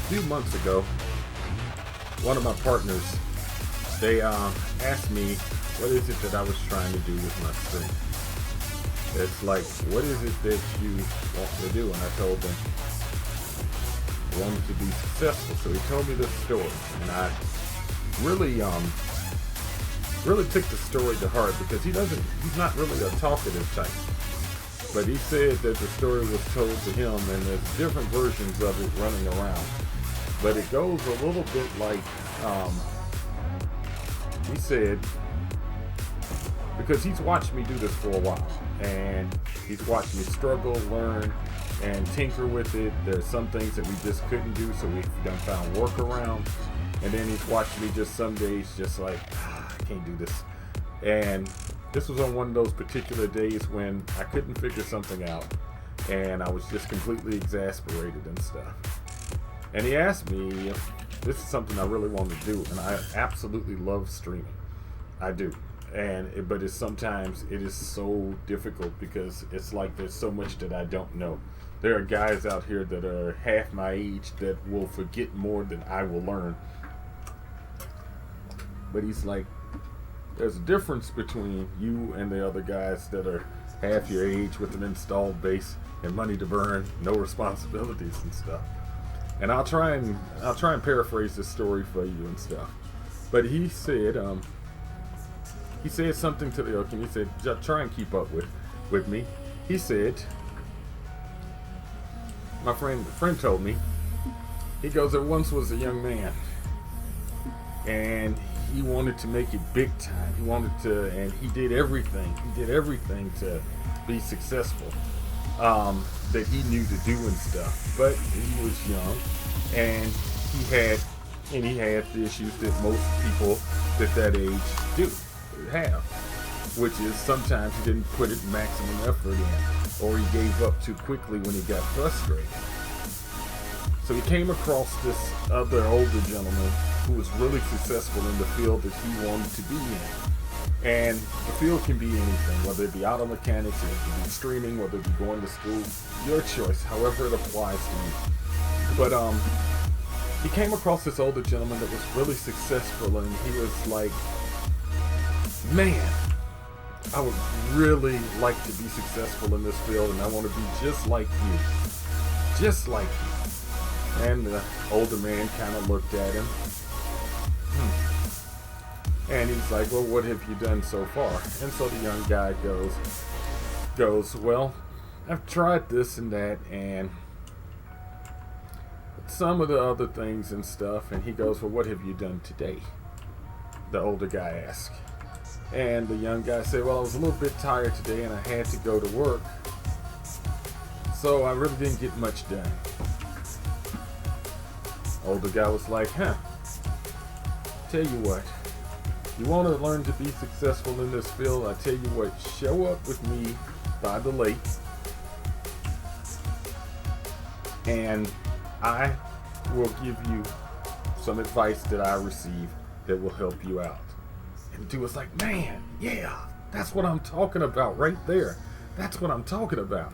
few months ago, one of my partners, they asked me, what is it that I was trying to do with my stream? It's like, what is it that you want to do? And I told them, I wanted to be successful. So he told me this story, and I really, really took the story to heart because he's not really a talkative type. But he said that the story was told to him, and there's different versions of it running around. But it goes a little bit like, he said, because he's watched me do this for a while, and he's watched me struggle, learn, and tinker with it. There's some things that we just couldn't do, so we've done found workaround. And then he's watched me just some days just like, I can't do this. And this was on one of those particular days when I couldn't figure something out, and I was just completely exasperated and stuff. And he asked me if this is something I really want to do, and I absolutely love streaming. I do. But sometimes it is so difficult because it's like there's so much that I don't know. There are guys out here that are half my age that will forget more than I will learn. But he's like, there's a difference between you and the other guys that are half your age with an installed base and money to burn, no responsibilities and stuff. And I'll try and paraphrase this story for you and stuff. But he said something to the ilk, and he said, just try and keep up with me. He said, my friend told me, he goes, there once was a young man, and he wanted to make it big time. He wanted to, and he did everything to be successful, that he knew to do and stuff. But he was young, and he had the issues that most people that age do have, which is sometimes he didn't put it maximum effort in, or he gave up too quickly when he got frustrated. So he came across this other older gentleman who was really successful in the field that he wanted to be in. And the field can be anything, whether it be auto mechanics, or it can be streaming, whether it be going to school, your choice, however it applies to you. But he came across this older gentleman that was really successful, and he was like, man, I would really like to be successful in this field, and I want to be just like you. Just like you. And the older man kind of looked at him. And he's like, well, what have you done so far? And so the young guy goes, well, I've tried this and that, and some of the other things and stuff. And he goes, well, what have you done today? The older guy asked. And the young guy said, well, I was a little bit tired today, and I had to go to work, so I really didn't get much done. Older guy was like, tell you what, you want to learn to be successful in this field? I tell you what, show up with me by the lake, and I will give you some advice that I receive that will help you out. And the dude was like, man, yeah, that's what I'm talking about right there. That's what I'm talking about.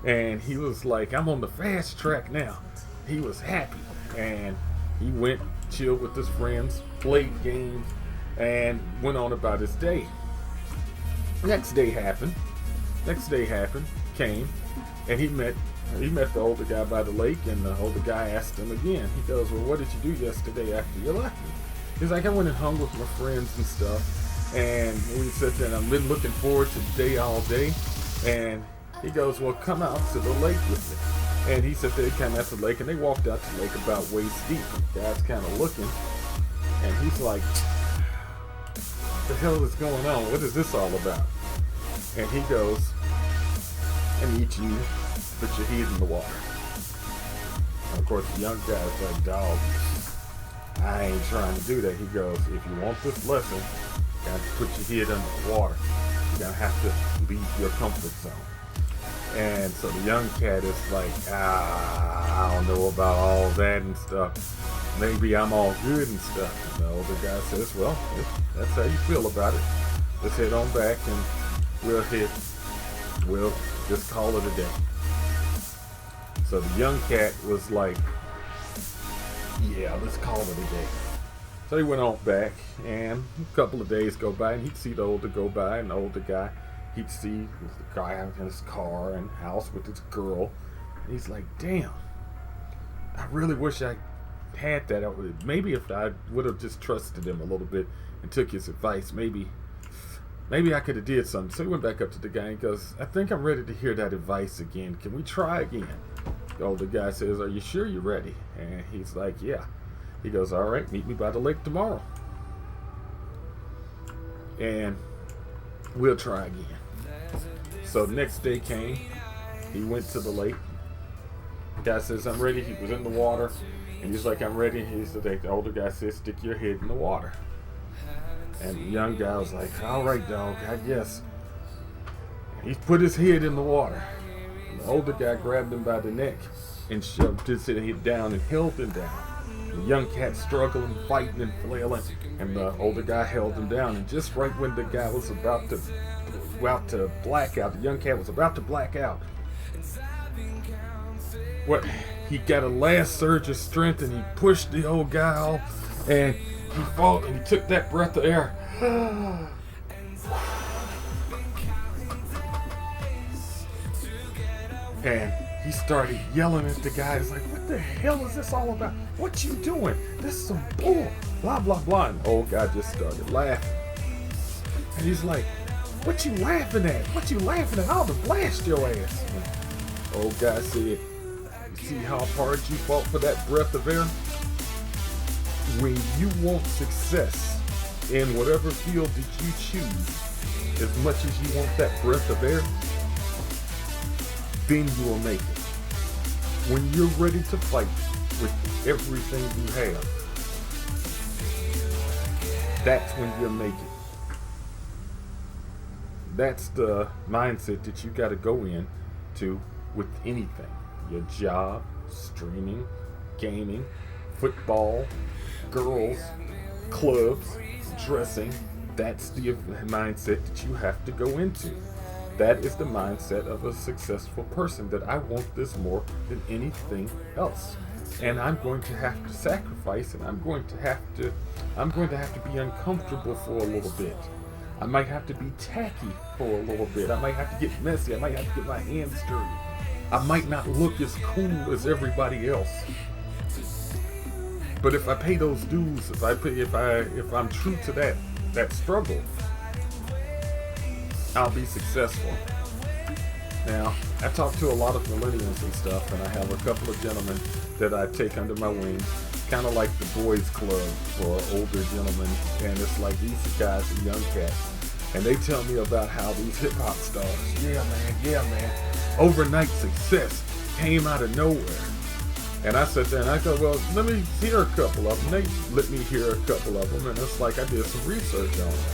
And he was like, I'm on the fast track now. He was happy, and he went, chilled with his friends, played games, and went on about his day. Next day happened, came, and he met the older guy by the lake, and the older guy asked him again. He goes, well, what did you do yesterday after you left me? He's like, I went and hung with my friends and stuff, and we sat there, and I've been looking forward to the day all day. And he goes, well, come out to the lake with me. And he said they came out to the lake, and they walked out to the lake about waist deep. The guy's kind of looking, and he's like, what the hell is going on? What is this all about? And he goes, I need you to put your head in the water. And of course, the young guy's like, dog, I ain't trying to do that. He goes, if you want this lesson, you got to put your head under the water. You're going to have to leave your comfort zone. And so the young cat is like, I don't know about all that and stuff. Maybe I'm all good and stuff. And the older guy says, well, if that's how you feel about it, let's head on back and we'll just call it a day. So the young cat was like, yeah, let's call it a day. So he went on back, and a couple of days go by, and he'd see the older go by, and the older guy, he'd see the guy in his car and house with his girl. And he's like, damn, I really wish I had that. Maybe if I would have just trusted him a little bit and took his advice, maybe I could have did something. So he went back up to the guy and goes, I think I'm ready to hear that advice again. Can we try again? The older guy says, are you sure you're ready? And he's like, yeah. He goes, all right, meet me by the lake tomorrow. And we'll try again. So the next day came. He went to the lake. The guy says, I'm ready. He was in the water. And he's like, I'm ready. The older guy says, stick your head in the water. And the young guy was like, all right, dog, I guess. And he put his head in the water. And the older guy grabbed him by the neck and shoved his head down and held him down. The young cat struggling, fighting, and flailing, and the older guy held him down. And just right when the guy was about to black out, the young cat was about to black out, he got a last surge of strength, and he pushed the old guy off, and he fought, and he took that breath of air. And he started yelling at the guy. He's like, what the hell is this all about? What you doing? This is some bull. Blah, blah, blah. And the old guy just started laughing. And he's like, what you laughing at? What you laughing at? I'll blast your ass. And the old guy said, you see how hard you fought for that breath of air? When you want success in whatever field that you choose, as much as you want that breath of air, then you will make it. When you're ready to fight with everything you have, that's when you'll make it. That's the mindset that you got to go in to with anything. Your job, streaming, gaming, football, girls, clubs, dressing. That's the mindset that you have to go into. That is the mindset of a successful person, that I want this more than anything else. And I'm going to have to sacrifice, and I'm going to have to be uncomfortable for a little bit. I might have to be tacky for a little bit. I might have to get messy. I might have to get my hands dirty. I might not look as cool as everybody else. But if I pay those dues, if I'm true to that struggle, I'll be successful. Now, I talk to a lot of millennials and stuff, and I have a couple of gentlemen that I take under my wing, kind of like the boys club for older gentlemen, and it's like these guys are young cats, and they tell me about how these hip-hop stars, yeah man, overnight success came out of nowhere. And I sit there and I go, well, let me hear a couple of them. They let me hear a couple of them, and it's like I did some research on them.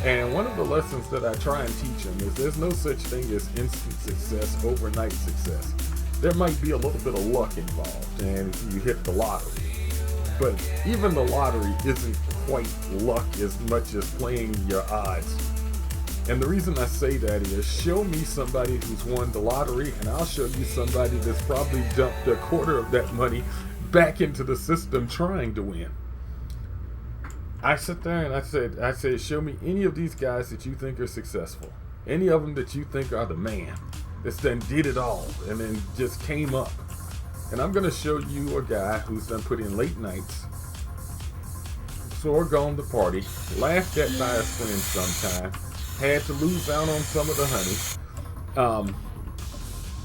And one of the lessons that I try and teach them is there's no such thing as instant success, overnight success. There might be a little bit of luck involved, and you hit the lottery. But even the lottery isn't quite luck as much as playing your odds. And the reason I say that is, show me somebody who's won the lottery, and I'll show you somebody that's probably dumped a quarter of that money back into the system trying to win. I sit there and I said, show me any of these guys that you think are successful. Any of them that you think are the man, that's done did it all and then just came up. And I'm going to show you a guy who's done put in late nights, gone to party, laughed at by his friends sometime, had to lose out on some of the honey,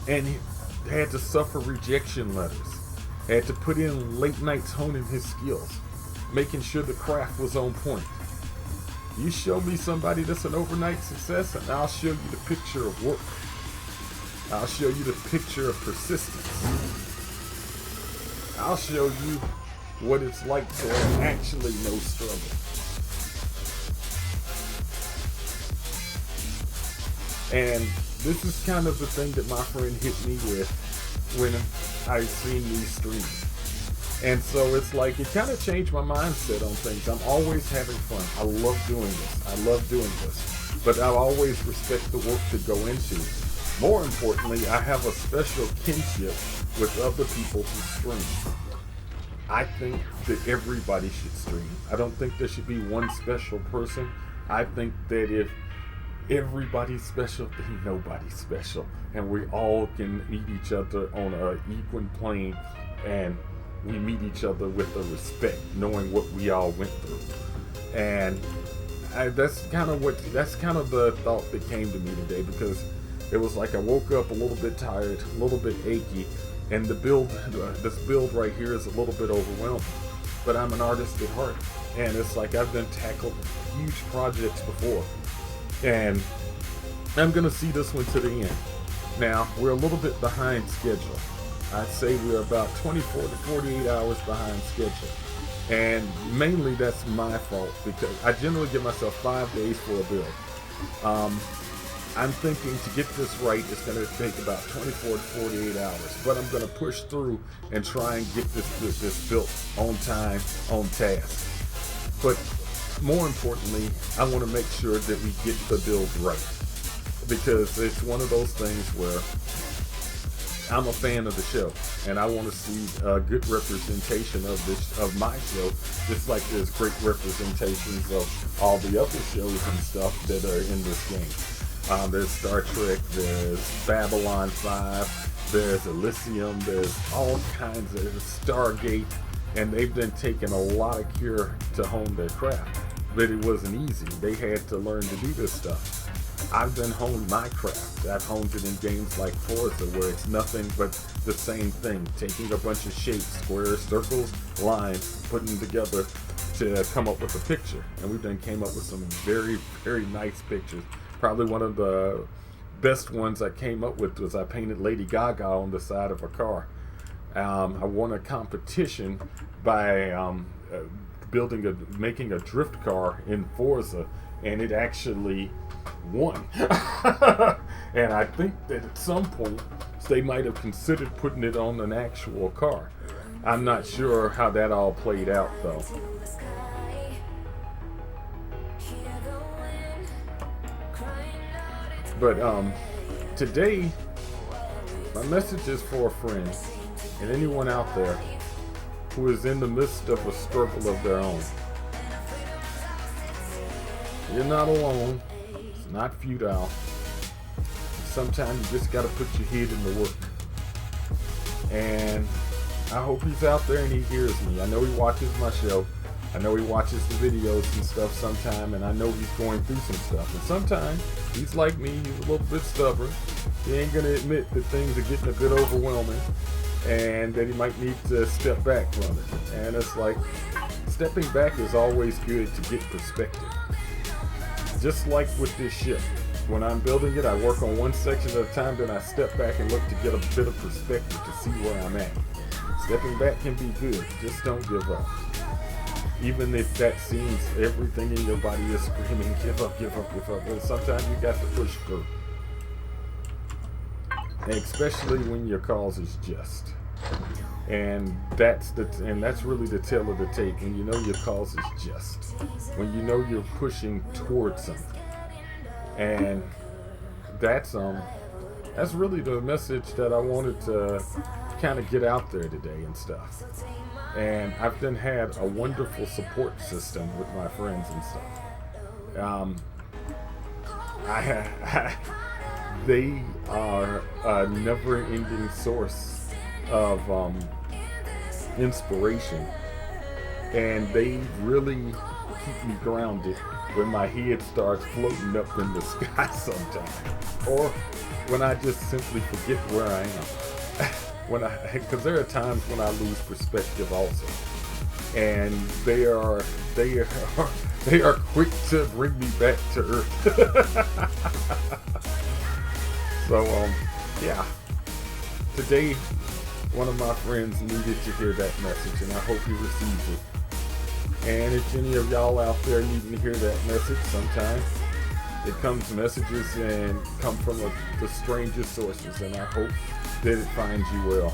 and he had to suffer rejection letters, had to put in late nights honing his skills, making sure the craft was on point. You show me somebody that's an overnight success, and I'll show you the picture of work. I'll show you the picture of persistence. I'll show you what it's like to actually know struggle. And this is kind of the thing that my friend hit me with when I seen these streams. And so it's like, it kind of changed my mindset on things. I'm always having fun. I love doing this. But I always respect the work to go into. More importantly, I have a special kinship with other people who stream. I think that everybody should stream. I don't think there should be one special person. I think that if everybody's special, then nobody's special. And we all can meet each other on an equal plane, and we meet each other with a respect, knowing what we all went through. And that's kind of the thought that came to me today, because it was like I woke up a little bit tired, a little bit achy, and this build right here is a little bit overwhelming. But I'm an artist at heart, and it's like I've been tackled huge projects before, and I'm gonna see this one to the end. Now, we're a little bit behind schedule. I'd say we're about 24 to 48 hours behind schedule. And mainly that's my fault, because I generally give myself 5 days for a build. I'm thinking to get this right, it's going to take about 24 to 48 hours. But I'm going to push through and try and get this built on time, on task. But more importantly, I want to make sure that we get the build right. Because it's one of those things where I'm a fan of the show, and I want to see a good representation of my show, just like there's great representations of all the other shows and stuff that are in this game. There's Star Trek, there's Babylon 5, there's Elysium, there's all kinds of Stargate, and they've been taking a lot of care to hone their craft. But it wasn't easy. They had to learn to do this stuff. I've been honed my craft. I've honed it in games like Forza, where it's nothing but the same thing, taking a bunch of shapes, squares, circles, lines, putting them together to come up with a picture. And we've done came up with some very, very nice pictures. Probably one of the best ones I came up with was I painted Lady Gaga on the side of a car. I won a competition by making a drift car in Forza, and it actually won. And I think that at some point they might have considered putting it on an actual car. I'm not sure how that all played out though. But today my message is for a friend and anyone out there who is in the midst of a struggle of their own. You're not alone. It's not futile. Sometimes you just gotta put your head in the work. And I hope he's out there and he hears me. I know he watches my show. I know he watches the videos and stuff sometime, and I know he's going through some stuff. And sometimes he's like me, he's a little bit stubborn. He ain't gonna admit that things are getting a bit overwhelming and that he might need to step back from it. And it's like, stepping back is always good to get perspective. Just like with this ship. When I'm building it, I work on one section at a time, then I step back and look to get a bit of perspective to see where I'm at. Stepping back can be good, just don't give up. Even if that seems everything in your body is screaming, give up, give up, give up. But sometimes you got to push through. And especially when your cause is just. And that's really the tale of the tape. When you know your cause is just. When you know you're pushing towards something. And that's really the message that I wanted to kind of get out there today and stuff. And I've then had a wonderful support system with my friends and stuff. They are a never-ending source of inspiration, and they really keep me grounded when my head starts floating up in the sky sometimes, or when I just simply forget where I am. Because there are times when I lose perspective also, and they are quick to bring me back to earth. So yeah, today one of my friends needed to hear that message, and I hope he receives it. And if any of y'all out there needing to hear that message, sometimes messages and come from the strangest sources, and I hope that it finds you well.